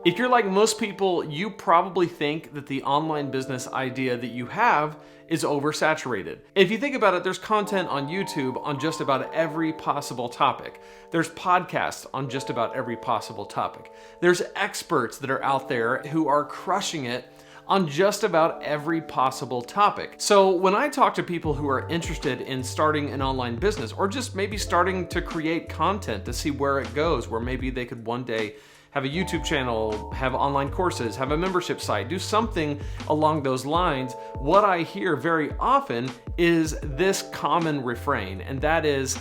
If you're like most people, you probably think that the online business idea that you have is oversaturated. If you think about it, there's content on YouTube on just about every possible topic. There's podcasts on just about every possible topic. There's experts that are out there who are crushing it on just about every possible topic. So when I talk to people who are interested in starting an online business, or just maybe starting to create content to see where it goes, where maybe they could one day have a YouTube channel, have online courses, have a membership site, do something along those lines, what I hear very often is this common refrain, and that is,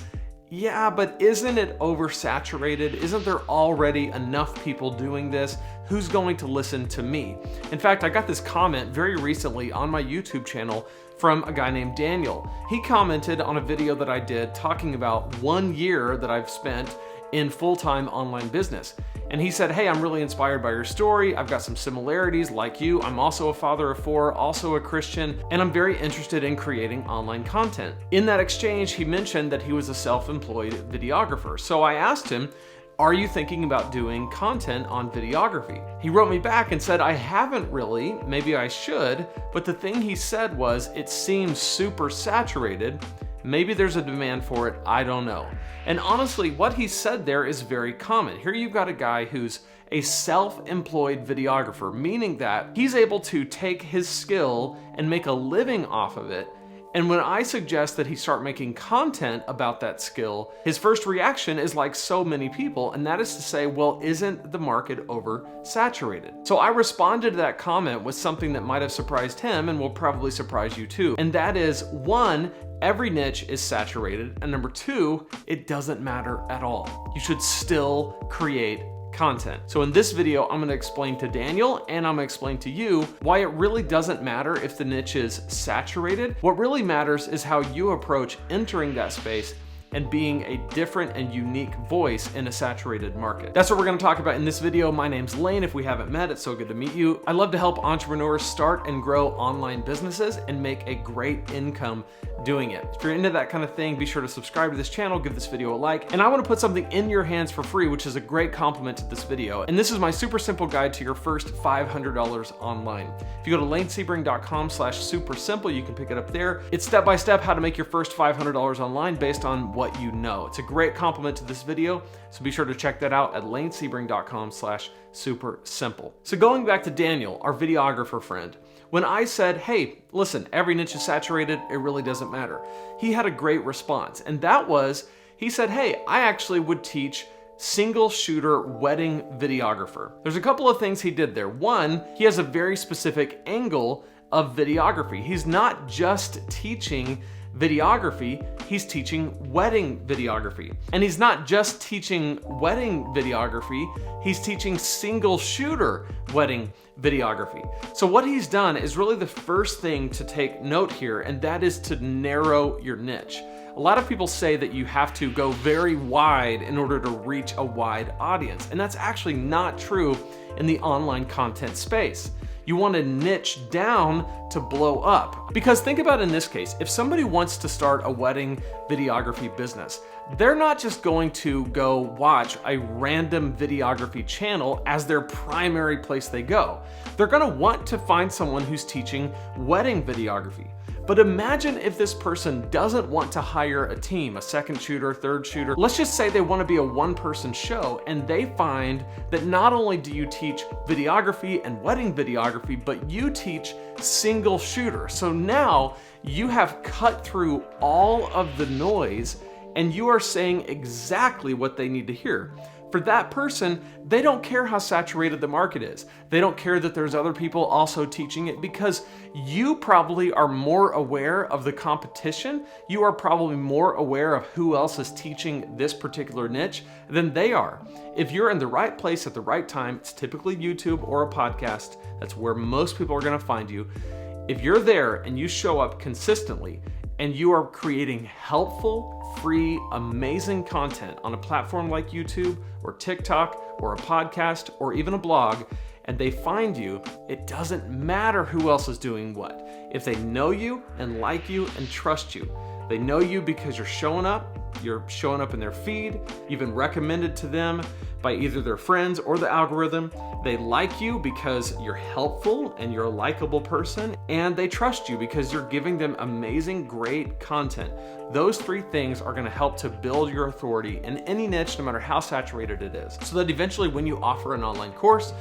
yeah, but isn't it oversaturated? Isn't there already enough people doing this? Who's going to listen to me? In fact, I got this comment very recently on my YouTube channel from a guy named Daniel. He commented on a video that I did talking about 1 year that I've spent in full-time online business. And he said, hey, I'm really inspired by your story. I've got some similarities like you. I'm also a father of 4, also a Christian, and I'm very interested in creating online content. In that exchange, he mentioned that he was a self-employed videographer. So I asked him, are you thinking about doing content on videography? He wrote me back and said, I haven't really, maybe I should, but the thing he said was, it seems super saturated. Maybe there's a demand for it, I don't know. And honestly, what he said there is very common. Here you've got a guy who's a self-employed videographer, meaning that he's able to take his skill and make a living off of it. And when I suggest that he start making content about that skill, his first reaction is like so many people, and that is to say, well, isn't the market oversaturated? So I responded to that comment with something that might have surprised him and will probably surprise you too. And that is, 1, every niche is saturated, and number 2, it doesn't matter at all. You should still create content. So in this video, I'm going to explain to Daniel and I'm going to explain to you why it really doesn't matter if the niche is saturated. What really matters is how you approach entering that space and being a different and unique voice in a saturated market. That's what we're going to talk about in this video. My name's Lane. If we haven't met, it's so good to meet you. I love to help entrepreneurs start and grow online businesses and make a great income doing it. If you're into that kind of thing, be sure to subscribe to this channel, give this video a like, and I want to put something in your hands for free, which is a great compliment to this video. And this is my super simple guide to your first $500 online. If you go to lanesebring.com/super simple, you can pick it up there. It's step-by-step how to make your first $500 online based on what you know. It's a great compliment to this video, so be sure to check that out at lanesebring.com/super simple. So going back to Daniel, our videographer friend, when I said, hey, listen, every niche is saturated, it really doesn't matter, he had a great response. And that was, he said, hey, I actually would teach single shooter wedding videographer. There's a couple of things he did there. 1, he has a very specific angle of videography. He's not just teaching videography, he's teaching wedding videography. And he's not just teaching wedding videography, he's teaching single shooter wedding videography. So what he's done is really the first thing to take note here, and that is to narrow your niche. A lot of people say that you have to go very wide in order to reach a wide audience, and that's actually not true in the online content space. You want to niche down to blow up. Because think about in this case, if somebody wants to start a wedding videography business, they're not just going to go watch a random videography channel as their primary place they go. They're going to want to find someone who's teaching wedding videography. But imagine if this person doesn't want to hire a team, a second shooter, third shooter. Let's just say they want to be a one-person show, and they find that not only do you teach videography and wedding videography, but you teach single shooter. So now you have cut through all of the noise and you are saying exactly what they need to hear. For that person, they don't care how saturated the market is. They don't care that there's other people also teaching it, because you probably are more aware of the competition. You are probably more aware of who else is teaching this particular niche than they are. If you're in the right place at the right time, it's typically YouTube or a podcast. That's where most people are going to find you. If you're there and you show up consistently and you are creating helpful, free, amazing content on a platform like YouTube or TikTok or a podcast or even a blog, and they find you, it doesn't matter who else is doing what. If they know you and like you and trust you, they know you because you're showing up in their feed, you've been recommended to them by either their friends or the algorithm. They like you because you're helpful and you're a likable person, and they trust you because you're giving them amazing, great content. Those three things are going to help to build your authority in any niche, no matter how saturated it is. So that eventually when you offer an online course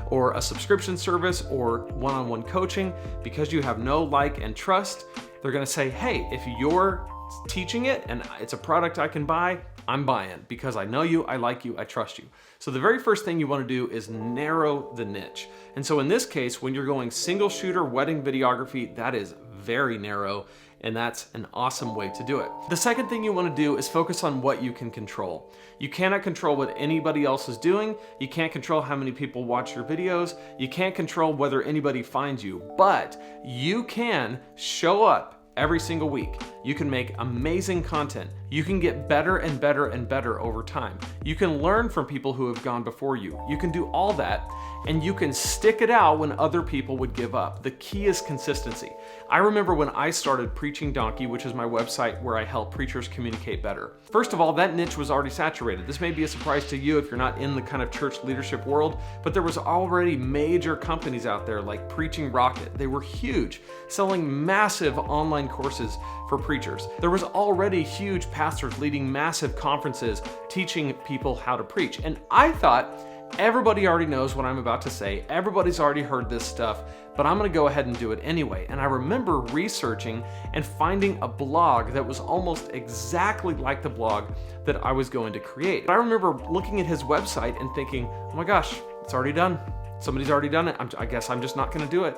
or a subscription service or one-on-one coaching, because you have know, like, and trust, they're going to say, hey, if you're teaching it and it's a product I can buy, I'm buying because I know you, I like you, I trust you. So the very first thing you want to do is narrow the niche. And so in this case, when you're going single shooter wedding videography, that is very narrow, and that's an awesome way to do it. The second thing you want to do is focus on what you can control. You cannot control what anybody else is doing. You can't control how many people watch your videos. You can't control whether anybody finds you, but you can show up every single week. You can make amazing content. You can get better and better and better over time. You can learn from people who have gone before you. You can do all that, and you can stick it out when other people would give up. The key is consistency. I remember when I started Preaching Donkey, which is my website where I help preachers communicate better. First of all, that niche was already saturated. This may be a surprise to you if you're not in the kind of church leadership world, but there was already major companies out there like Preaching Rocket. They were huge, selling massive online courses for preachers. There was already huge pastors leading massive conferences teaching people how to preach. And I thought, everybody already knows what I'm about to say. Everybody's already heard this stuff, but I'm gonna go ahead and do it anyway. And I remember researching and finding a blog that was almost exactly like the blog that I was going to create. I remember looking at his website and thinking, oh my gosh, it's already done. Somebody's already done it. I guess I'm just not gonna do it.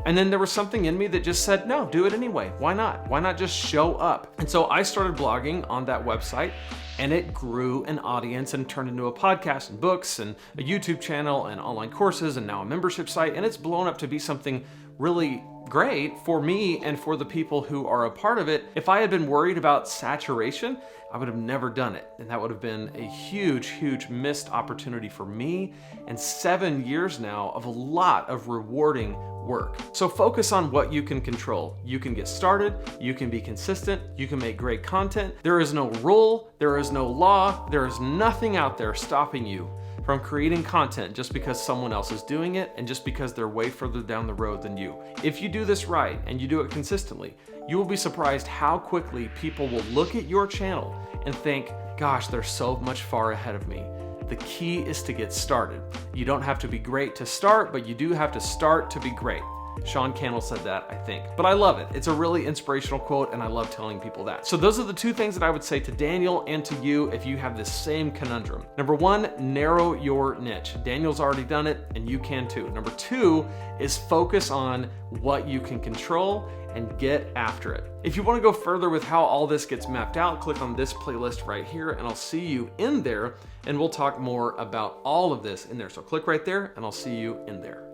And then there was something in me that just said, no, do it anyway. Why not? Why not just show up? And so I started blogging on that website, and it grew an audience and turned into a podcast and books and a YouTube channel and online courses and now a membership site. And it's blown up to be something really great for me and for the people who are a part of it. If I had been worried about saturation, I would have never done it. And that would have been a huge, huge missed opportunity for me and 7 years now of a lot of rewarding work. So focus on what you can control. You can get started, you can be consistent, you can make great content. There is no rule, there is no law, there is nothing out there stopping you from creating content just because someone else is doing it and just because they're way further down the road than you. If you do this right and you do it consistently, you will be surprised how quickly people will look at your channel and think, gosh, they're so much far ahead of me. The key is to get started. You don't have to be great to start, but you do have to start to be great. Sean Cannell said that, I think. But I love it. It's a really inspirational quote, and I love telling people that. So those are the two things that I would say to Daniel and to you if you have this same conundrum. Number one, narrow your niche. Daniel's already done it, and you can too. Number two is focus on what you can control and get after it. If you want to go further with how all this gets mapped out, click on this playlist right here, and I'll see you in there, and we'll talk more about all of this in there. So click right there, and I'll see you in there.